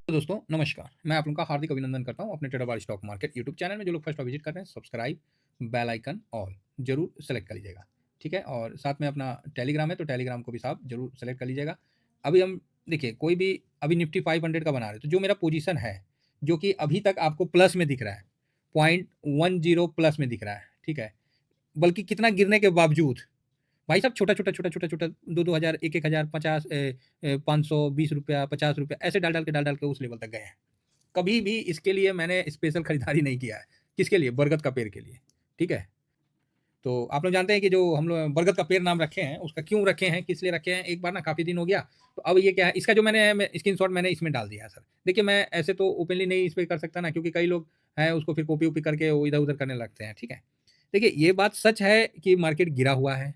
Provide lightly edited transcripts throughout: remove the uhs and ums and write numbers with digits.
तो दोस्तों नमस्कार, मैं आप लोगों का हार्दिक अभिनंदन करता हूँ अपने trader by stock market YouTube channel में। जो लोग फर्स्ट बार विजिट कर रहे हैं, सब्सक्राइब, बेल आइकन ऑल जरूर सेलेक्ट कर लीजिएगा। ठीक है, और साथ में अपना टेलीग्राम है तो टेलीग्राम को भी साहब जरूर सेलेक्ट कर लीजिएगा। अभी हम देखिए कोई भी अभी निफ्टी 500 का बना रहे हैं, तो जो मेरा पोजीशन है जो कि अभी तक आपको प्लस में दिख रहा है, 0.10 प्लस में दिख रहा है। ठीक है, बल्कि कितना गिरने के बावजूद भाई साहब छोटा-छोटा 2-2 हज़ार, 1-1 हज़ार, 50 500, ₹20, ₹50 ऐसे डाल-डाल के उस लेवल तक गए हैं। कभी भी इसके लिए मैंने स्पेशल खरीदारी नहीं किया है। किसके लिए? बरगद का पेड़ के लिए। ठीक है? तो आप लोग जानते हैं कि जो हम लोग बरगद का पेड़ नाम रखे हैं, उसका क्यों रखे हैं, किस लिए रखे हैं? एक बार ना काफ़ी दिन हो गया, तो अब ये क्या है, इसका जो मैं स्क्रीनशॉट मैंने इसमें डाल दिया है सर। देखिए मैं ऐसे तो ओपनली नहीं इस पे कर सकता ना, क्योंकि कई लोग हैं उसको फिर कॉपी-वॉपी करके वो इधर-उधर करने लगते हैं। ठीक है? देखिए ये बात सच है कि मार्केट गिरा हुआ है।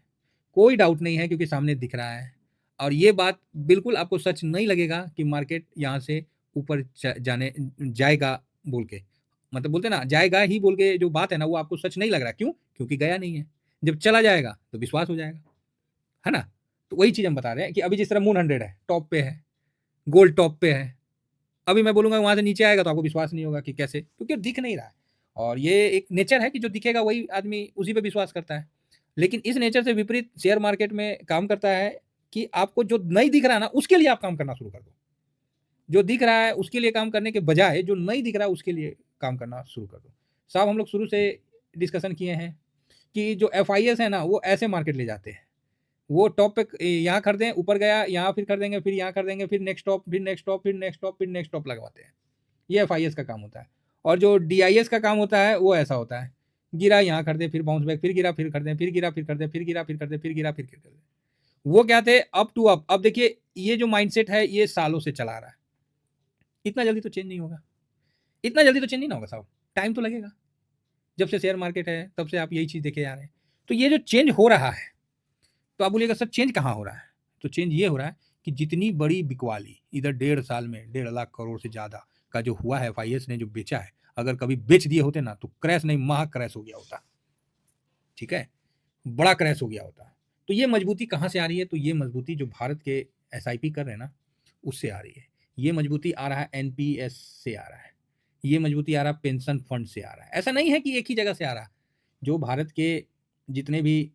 कोई डाउट नहीं है क्योंकि सामने दिख रहा है। और ये बात बिल्कुल आपको सच नहीं लगेगा कि मार्केट यहाँ से ऊपर जाने जाएगा बोल के। मतलब बोलते हैं ना जाएगा ही बोल के जो बात है ना वो आपको सच नहीं लग रहा। क्यों? क्योंकि गया नहीं है। जब चला जाएगा तो विश्वास हो जाएगा। है ना? तो वही चीज़ हम बता रहे हैं कि अभी जिस तरह मून 100 है, टॉप पे है, गोल्ड टॉप पे है। अभी मैं बोलूँगा वहाँ से नीचे आएगा तो आपको विश्वास नहीं होगा कि कैसे? क्योंकि दिख नहीं रहा है। और ये एक नेचर है कि जो दिखेगा वही आदमी उसी पे विश्वास करता है। लेकिन इस नेचर से विपरीत शेयर मार्केट में काम करता है कि आपको जो नहीं दिख रहा है ना, उसके लिए आप काम करना शुरू कर दो। जो दिख रहा है उसके लिए काम करने के बजाय जो नहीं दिख रहा है उसके लिए काम करना शुरू कर दो। साहब हम लोग शुरू से डिस्कशन किए हैं कि जो एफआईएस है ना, वो ऐसे मार्केट ले जाते हैं। वो टॉप पे यहाँ खरीदें, ऊपर गया, यहाँ फिर खरीदेंगे, फिर यहाँ खरीदेंगे, फिर नेक्स्ट टॉप, फिर नेक्स्ट टॉप, फिर नेक्स्ट टॉप, फिर नेक्स्ट टॉप लगवाते हैं। ये एफआईएस का काम होता है। और जो डीआईएस का काम होता है वो ऐसा होता है, गिरा यहाँ खरीदे, फिर बाउंस बैक, फिर गिरा, फिर खरीदे, फिर गिरा, फिर खरीदे, फिर गिरा, फिर खरीदे, फिर गिरा, फिर खरीदे। वो क्या थे? Up to up. अब देखिए ये जो माइंडसेट है ये सालों से चला आ रहा है। इतना जल्दी तो चेंज नहीं होगा। इतना जल्दी तो चेंज नहीं ना होगा साहब, टाइम तो लगेगा। जब से शेयर मार्केट है तब से आप यही चीज़ देखे जा रहे हैं। तो ये जो चेंज हो रहा है, तो आप बोलिएगा सर चेंज कहाँ हो रहा है? तो चेंज ये हो रहा है कि जितनी बड़ी बिकवाली इधर 1.5 साल में 1.5 लाख करोड़ से ज़्यादा का जो हुआ है, एफआईएस ने जो बेचा है, अगर कभी बेच दिए होते ना तो क्रैश नहीं महा क्रैश हो गया होता। ठीक है? बड़ा क्रैश हो गया होता। तो ये मजबूती कहाँ से आ रही है? तो ये मजबूती जो भारत के एसआईपी कर रहे हैं ना, उससे आ रही है। ये मजबूती आ रहा है एनपीएस से आ रहा है। ये मजबूती आ रहा है पेंशन फंड से आ रहा है। ऐसा नहीं है कि एक ही जगह से आ रहा है। जो भारत के जितने भी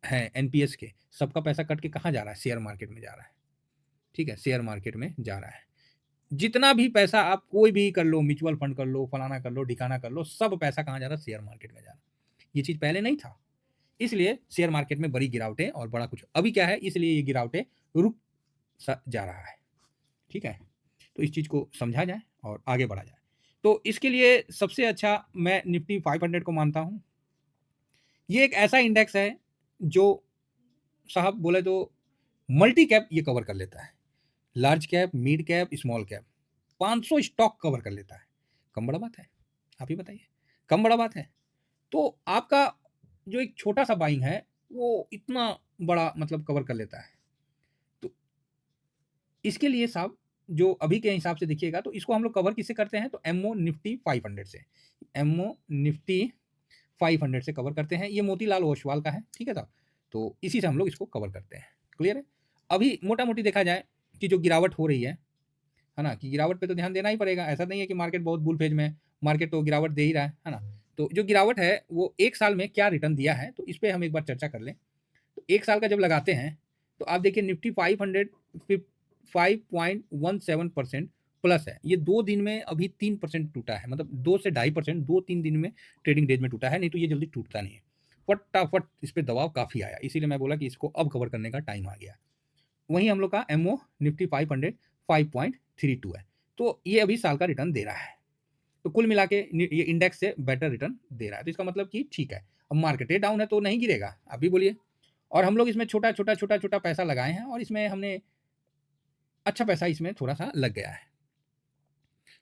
हैं एनपीएस के, सबका पैसा कट के कहाँ जा रहा है? शेयर मार्केट में जा रहा है। ठीक है? शेयर मार्केट में जा रहा है। जितना भी पैसा आप कोई भी कर लो, म्यूचुअल फंड कर लो, फलाना कर लो, ढिकाना कर लो, सब पैसा कहाँ जा रहा है? शेयर मार्केट में जा रहा है। ये चीज़ पहले नहीं था। इसलिए शेयर मार्केट में बड़ी गिरावटें और बड़ा कुछ अभी क्या है, इसलिए ये गिरावटें रुक जा रहा है। ठीक है? तो इस चीज़ को समझा जाए और आगे बढ़ा जाए। तो इसके लिए सबसे अच्छा मैं निफ्टी 500 को मानता हूँ। ये एक ऐसा इंडेक्स है जो साहब बोले तो मल्टी कैप ये कवर कर लेता है। Large cap, mid cap, small cap 500 stock cover कर लेता है। कम बड़ा बात है? आप ही बताइए, कम बड़ा बात है? तो आपका जो एक छोटा-सा बाइंग है, वो इतना बड़ा मतलब कवर कर लेता है। तो इसके लिए साहब जो अभी के हिसाब से देखिएगा तो इसको हम लोग कवर किससे करते हैं? तो एमओ निफ्टी 500 से। एमओ निफ्टी 500 से कवर करते हैं। ये मोतीलाल ओसवाल का है, ठीक है साहब? तो इसी से हम लोग इसको कवर करते हैं। क्लियर है? अभी मोटा-मोटी देखा जाए कि जो गिरावट हो रही है ना? कि गिरावट पे तो ध्यान देना ही पड़ेगा। ऐसा नहीं है कि मार्केट बहुत बुल फेज में है, मार्केट तो गिरावट दे ही रहा है ना? तो जो गिरावट है वो 1 साल में क्या रिटर्न दिया है, तो इस पे हम एक बार चर्चा कर लें। तो 1 साल का जब लगाते हैं, तो आप देखिए निफ्टी 500 फिफ 5.17% प्लस है। ये 2 दिन में अभी 3% टूटा है, मतलब 2 से 2.5% 2-3 दिन में ट्रेडिंग डेज में टूटा है, नहीं तो ये जल्दी टूटता नहीं है। फटाफट इस पे दबाव काफ़ी आया, इसीलिए मैं बोला कि इसको अब कवर करने का टाइम आ गया। वहीं हम लोग का एमओ निफ्टी 500 5.32 है। तो ये अभी साल का रिटर्न दे रहा है। तो कुल मिला के ये इंडेक्स से बेटर रिटर्न दे रहा है। तो इसका मतलब कि ठीक है। अब मार्केट डाउन है तो नहीं गिरेगा, आप भी बोलिए। और हम लोग इसमें छोटा-छोटा पैसा लगाए हैं और इसमें हमने अच्छा पैसा इसमें थोड़ा-सा लग गया है।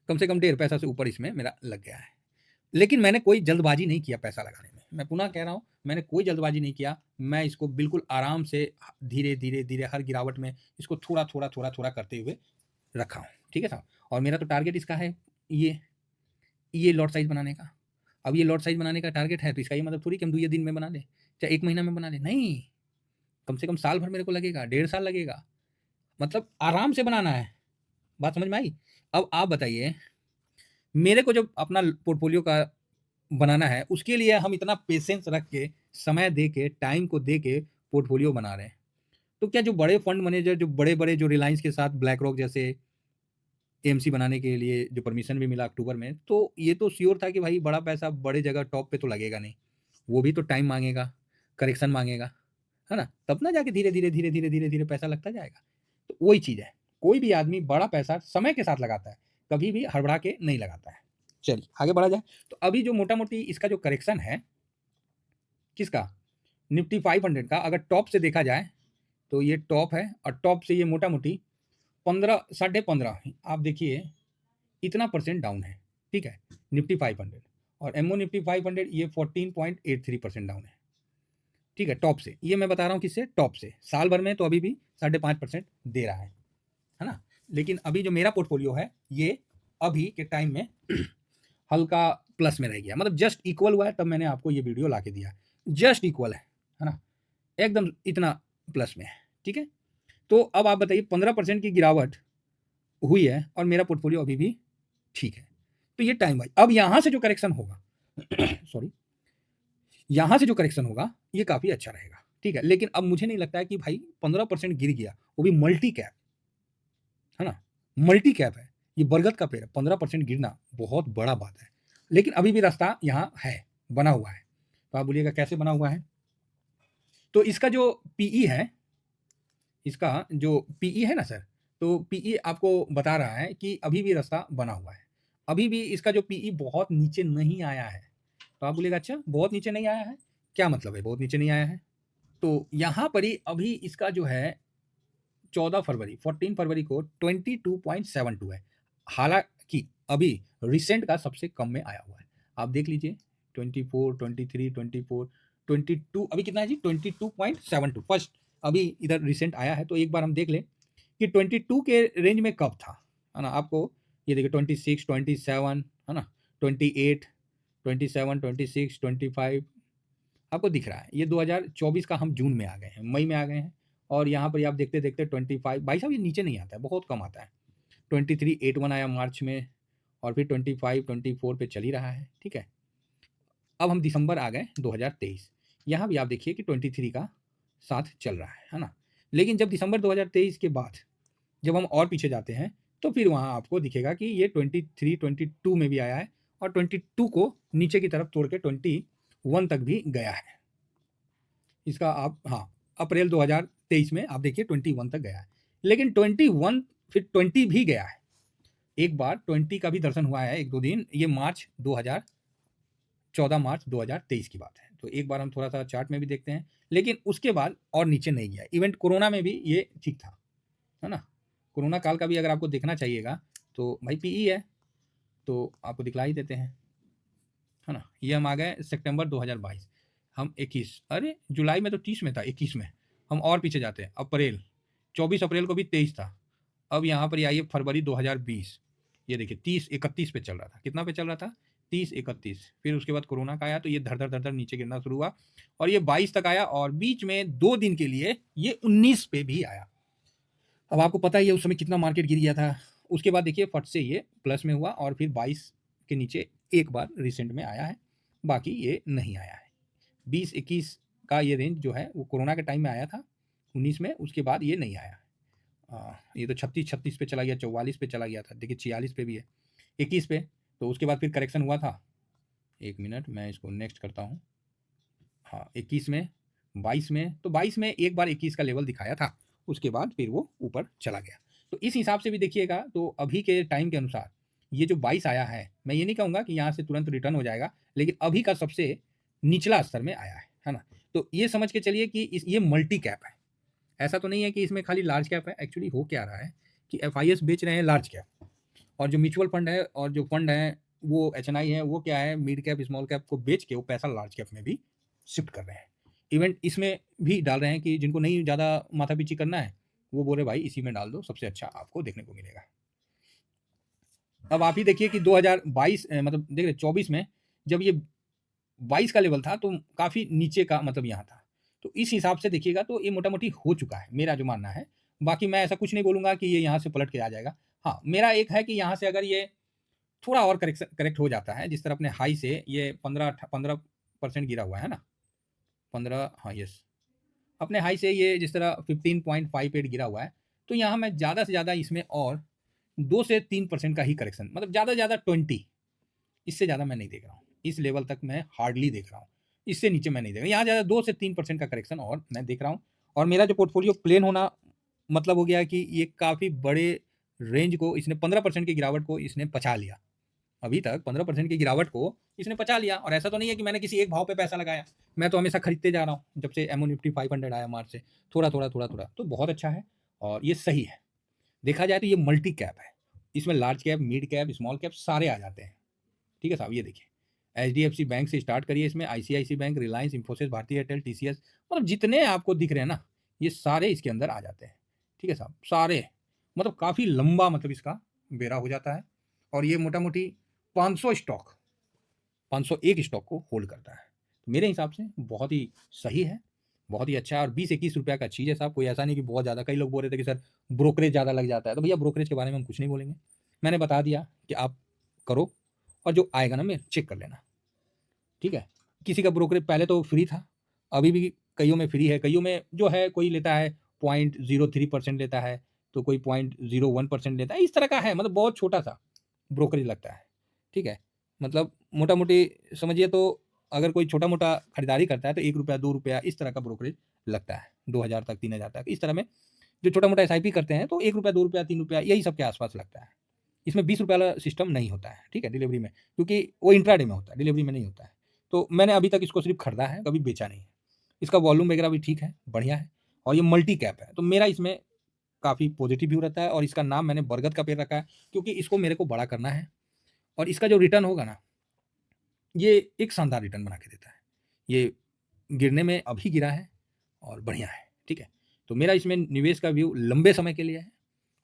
कम से कम 1.5 पैसा से ऊपर इसमें मेरा लग गया है। लेकिन मैंने कोई जल्दबाजी नहीं किया पैसा लगाने में। मैं पुनः कह रहा हूँ, मैंने कोई जल्दबाजी नहीं किया। मैं इसको बिल्कुल आराम से धीरे-धीरे हर गिरावट में इसको थोड़ा-थोड़ा करते हुए रखा हूँ। ठीक है साहब? और मेरा तो टारगेट इसका है ये, ये लॉट साइज़ बनाने का। अब ये लॉट साइज़ बनाने का टारगेट है तो इसका ये मतलब थोड़ी कि हम 2 दिन में बना लें, चाहे 1 महीना में बना लें। नहीं, कम से कम साल भर मेरे को लगेगा, 1.5 साल लगेगा। मतलब आराम से बनाना है। बात समझ में आई? अब आप बताइए, मेरे को जब अपना पोर्टफोलियो का बनाना है, उसके लिए हम इतना पेशेंस रख के, समय दे के, टाइम को दे के पोर्टफोलियो बना रहे हैं। तो क्या जो बड़े फंड मैनेजर, जो बड़े-बड़े, जो रिलायंस के साथ ब्लैक रॉक जैसे एएमसी बनाने के लिए जो परमिशन भी मिला अक्टूबर में, तो ये तो श्योर था कि भाई बड़ा पैसा बड़े जगह टॉप पे तो लगेगा नहीं। वो भी तो टाइम माँगेगा, करेक्शन माँगेगा, है ना? तब ना जाके धीरे-धीरे, धीरे-धीरे, धीरे-धीरे पैसा लगता जाएगा। तो वही चीज़ है, कोई भी आदमी बड़ा पैसा समय के साथ लगाता है, कभी भी हड़बड़ा के नहीं लगाता है। चलिए, आगे बढ़ा जाए। तो अभी जो मोटा-मोटी इसका जो करेक्शन है, किसका? निफ्टी 500 का अगर टॉप से देखा जाए, तो ये टॉप है और टॉप से ये मोटा-मोटी 15 साढ़े 15 आप देखिए इतना परसेंट डाउन है, ठीक है? निफ्टी 500 और एमओ निफ्टी 500 ये 14.83% डाउन है, ठीक है? टॉप से, ये मैं बता रहा हूँ किससे? टॉप से। साल भर में तो अभी भी 5.5% दे रहा है ना? लेकिन अभी जो मेरा पोर्टफोलियो है, ये अभी के टाइम में हल्का प्लस में रह गया, मतलब जस्ट इक्वल हुआ है, तब मैंने आपको ये वीडियो ला के दिया। जस्ट इक्वल है ना? एकदम इतना प्लस में है, ठीक है? तो अब आप बताइए 15% की गिरावट हुई है और मेरा पोर्टफोलियो अभी भी ठीक है। तो ये टाइम वाइज, अब यहाँ से जो करेक्शन होगा सॉरी, यहाँ से जो करेक्शन होगा ये काफ़ी अच्छा रहेगा, ठीक है? लेकिन अब मुझे नहीं लगता है कि भाई 15% गिर गया, वो भी मल्टी कैप, है ना? मल्टी कैप है, ये बरगद का पेड़ है, 15% गिरना बहुत बड़ा बात है। लेकिन अभी भी रास्ता यहाँ है, बना हुआ है। तो आप बोलिएगा कैसे बना हुआ है? तो इसका जो पीई है, इसका जो पीई है ना सर, तो पीई आपको बता रहा है कि अभी भी रास्ता बना हुआ है। अभी भी इसका जो पीई बहुत नीचे नहीं आया है। तो आप बोलिएगा अच्छा बहुत नीचे नहीं आया है? क्या मतलब है बहुत नीचे नहीं आया है? तो यहाँ पर ही अभी इसका जो है 14 फरवरी 14 फरवरी को 22.72 है। हालाँकि अभी रिसेंट का सबसे कम में आया हुआ है। आप देख लीजिए 24, 23, 24, 22 अभी कितना है जी? 22.72 फर्स्ट अभी इधर रिसेंट आया है, तो एक बार हम देख लें कि 22 के रेंज में कब था, है ना? आपको ये देखिए 26, 27 है ना? 28, 27, 26, 25 आपको दिख रहा है। ये 2024 का हम जून में आ गए हैं, मई में आ गए हैं और यहाँ पर आप देखते-देखते 25 भाई साहब ये नीचे नहीं आता है, बहुत कम आता है। 2381 आया मार्च में और फिर 25, 24 पे चल ही रहा है, ठीक है? अब हम दिसंबर आ गए 2023, यहाँ भी आप देखिए कि 23 का साथ चल रहा है ना? लेकिन जब दिसंबर 2023 के बाद जब हम और पीछे जाते हैं, तो फिर वहाँ आपको दिखेगा कि ये 23, 22 में भी आया है और 22 को नीचे की तरफ तोड़ के 21 तक भी गया है। इसका आप हाँ, अप्रैल 2023 में आप देखिए 21 तक गया है। लेकिन 21 फिर 20 भी गया है। एक बार 20 का भी दर्शन हुआ है 1-2 दिन, ये मार्च 14 मार्च 2023 की बात है। तो एक बार हम थोड़ा-सा चार्ट में भी देखते हैं, लेकिन उसके बाद और नीचे नहीं गया। इवेंट कोरोना में भी ये ठीक था, है ना? कोरोना काल का भी अगर आपको देखना चाहिएगा, तो भाई पीई है, तो आपको दिखला ही देते हैं, है ना? ये हम आ गए सितंबर 2022, हम 21 अरे! जुलाई में तो 30 में था, 21 में। हम और पीछे जाते हैं, अप्रैल, 24 अप्रैल को भी 23 था। अब यहाँ पर ये आइए फरवरी 2020, ये देखिए 30-31 पे चल रहा था। कितना पे चल रहा था? 30-31 फिर उसके बाद कोरोना का आया तो ये धड़-धड़, धड़-धड़ नीचे गिरना शुरू हुआ और ये 22 तक आया और बीच में 2 दिन के लिए ये 19 पे भी आया। अब आपको पता ही है उस समय कितना मार्केट गिर गया था। उसके बाद देखिए फट से ये प्लस में हुआ और फिर 22 के नीचे एक बार रिसेंट में आया है, बाकी ये नहीं आया है। 20-21 का ये रेंज जो है वो कोरोना के टाइम में आया था, 19 में, उसके बाद ये नहीं आया। ये तो 36-36 पे चला गया, 44 पे चला गया था, देखिए 46 पे भी है, 21 पे, तो उसके बाद फिर करेक्शन हुआ था। 1 मिनट मैं इसको नेक्स्ट करता हूँ। हाँ, 21 में, 22 में, तो 22 में एक बार 21 का लेवल दिखाया था, उसके बाद फिर वो ऊपर चला गया। तो इस हिसाब से भी देखिएगा तो अभी के टाइम के अनुसार ये जो 22 आया है, मैं ये नहीं कहूँगा कि यहाँ से तुरंत रिटर्न हो जाएगा, लेकिन अभी का सबसे निचला स्तर में आया है ना? तो ये समझ के चलिए कि ये मल्टी कैप है। ऐसा तो नहीं है कि इसमें खाली लार्ज कैप है, एक्चुअली हो क्या रहा है कि एफआईएस बेच रहे हैं लार्ज कैप और जो म्यूचुअल फंड है और जो फंड है वो एचएनआई है, वो क्या है मिड कैप स्मॉल कैप को बेच के वो पैसा लार्ज कैप में भी शिफ्ट कर रहे हैं। इवेंट इसमें भी डाल रहे हैं कि जिनको नहीं ज़्यादा माथापीची करना है वो बोल रहे भाई इसी में डाल दो, सबसे अच्छा आपको देखने को मिलेगा। अब आप ही देखिए कि 2022 मतलब देख रहे 24 में जब ये 22 का लेवल था तो काफ़ी नीचे का मतलब यहाँ था। तो इस हिसाब से देखिएगा तो ये मोटा-मोटी हो चुका है, मेरा जो मानना है। बाकी मैं ऐसा कुछ नहीं बोलूँगा कि ये यहाँ से पलट के आ जाएगा। हाँ, मेरा एक है कि यहाँ से अगर ये थोड़ा और करेक्ट हो जाता है, जिस तरह अपने हाई से ये 15% गिरा हुआ है ना? 15, हाँ, यस। अपने हाई से ये जिस तरह 15.58 गिरा हुआ है, तो यहाँ मैं ज़्यादा से ज़्यादा इसमें और 2 से 3% का ही करेक्शन, मतलब ज़्यादा से ज़्यादा 20, इससे ज़्यादा मैं नहीं देख रहा हूँ। इस लेवल तक मैं हार्डली देख रहा हूँ। इससे नीचे मैं नहीं देख रहा। यहाँ ज़्यादा 2 से 3% का करेक्शन और मैं देख रहा हूँ, और मेरा जो पोर्टफोलियो प्लेन होना मतलब हो गया कि ये काफ़ी बड़े रेंज को इसने 15% की गिरावट को इसने पचा लिया। अभी तक 15% की गिरावट को इसने पचा लिया, और ऐसा तो नहीं है कि मैंने किसी एक भाव पे पैसा लगाया। मैं तो हमेशा खरीदते जा रहा हूँ, जब से एमओ निफ्टी 500 आया मार्च से, थोड़ा-थोड़ा, थोड़ा-थोड़ा, तो बहुत अच्छा है और ये सही है। देखा जाए तो ये मल्टी कैप है। इसमें large cap, mid cap, small cap सारे आ जाते हैं। ठीक है साहब, ये देखिए। एचडीएफसी बैंक से स्टार्ट करिए, इसमें आईसीआईसी बैंक, रिलायंस, इंफोसिस, भारतीय एयरटेल, टीसीएस, मतलब जितने आपको दिख रहे हैं ना, ये सारे इसके अंदर आ जाते हैं। ठीक है साहब, सारे, मतलब काफ़ी लंबा मतलब इसका बेड़ा हो जाता है, और ये मोटा-मोटी 500 स्टॉक 501 स्टॉक को होल्ड करता है। तो मेरे हिसाब से बहुत ही सही है, बहुत ही अच्छा है, और 20-21 रुपये का चीज़ है साहब, कोई ऐसा नहीं कि बहुत ज़्यादा। कई लोग बोल रहे थे कि सर ब्रोकरेज ज़्यादा लग जाता है, तो भैया ब्रोकरेज के बारे में हम कुछ नहीं बोलेंगे। मैंने बता दिया कि आप करो, और जो आएगा ना मैं चेक कर लेना, ठीक है? किसी का ब्रोकरेज पहले तो फ्री था, अभी भी कइयों में फ्री है, कइयों में जो है कोई लेता है 0.03% लेता है, तो कोई 0.01% लेता है, इस तरह का है, मतलब बहुत छोटा-सा ब्रोकरेज लगता है, ठीक है? मतलब मोटा-मोटी समझिए तो अगर कोई छोटा-मोटा खरीदारी करता है तो ₹1 ₹2 इस तरह का ब्रोकरेज लगता है, 2000 तक, 3000 तक, इस तरह में। जो छोटा-मोटा एसआईपी करते हैं तो ₹1 ₹2 ₹3 यही सब के आस-पास लगता है। इसमें ₹20 वाला सिस्टम नहीं होता है, ठीक है? डिलीवरी में, क्योंकि वो इंट्राडे में होता है, डिलीवरी में नहीं होता है। तो मैंने अभी तक इसको सिर्फ़ खरीदा है, कभी बेचा नहीं है। इसका वॉल्यूम वगैरह भी ठीक है, बढ़िया है, और ये मल्टी कैप है, तो मेरा इसमें काफ़ी पॉज़िटिव व्यू रहता है, और इसका नाम मैंने बरगद का पेड़ रखा है, क्योंकि इसको मेरे को बड़ा करना है, और इसका जो रिटर्न होगा ना, ये एक शानदार रिटर्न बना के देता है। ये गिरने में अभी गिरा है और बढ़िया है, ठीक है? तो मेरा इसमें निवेश का व्यू लंबे समय के लिए है,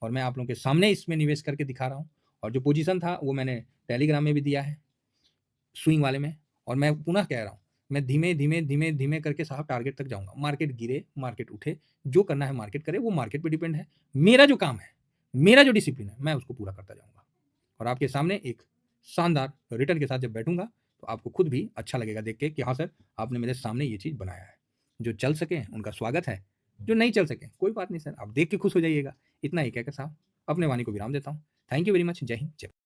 और मैं आप लोगों के सामने इसमें निवेश करके दिखा रहा हूँ, और जो पोजीशन था वो मैंने टेलीग्राम में भी दिया है, स्विंग वाले में, और मैं पुनः कह रहा हूँ, मैं धीमे, धीमे, धीमे, धीमे करके साहब टारगेट तक जाऊँगा। मार्केट गिरे, मार्केट उठे, जो करना है मार्केट करे, वो मार्केट पे डिपेंड है। मेरा जो काम है, मेरा जो डिसिप्लिन है, मैं उसको पूरा करता जाऊँगा, और आपके सामने एक शानदार रिटर्न के साथ जब बैठूँगा, तो आपको खुद भी अच्छा लगेगा देख के कि हाँ सर, आपने मेरे सामने ये चीज़ बनाया है। जो चल सके उनका स्वागत है, जो नहीं चल सके कोई बात नहीं सर, आप देख के खुश हो जाइएगा। इतना ही कहकर साहब अपने वाणी को विराम देता हूँ। Thank you very much. जय हिंद, जय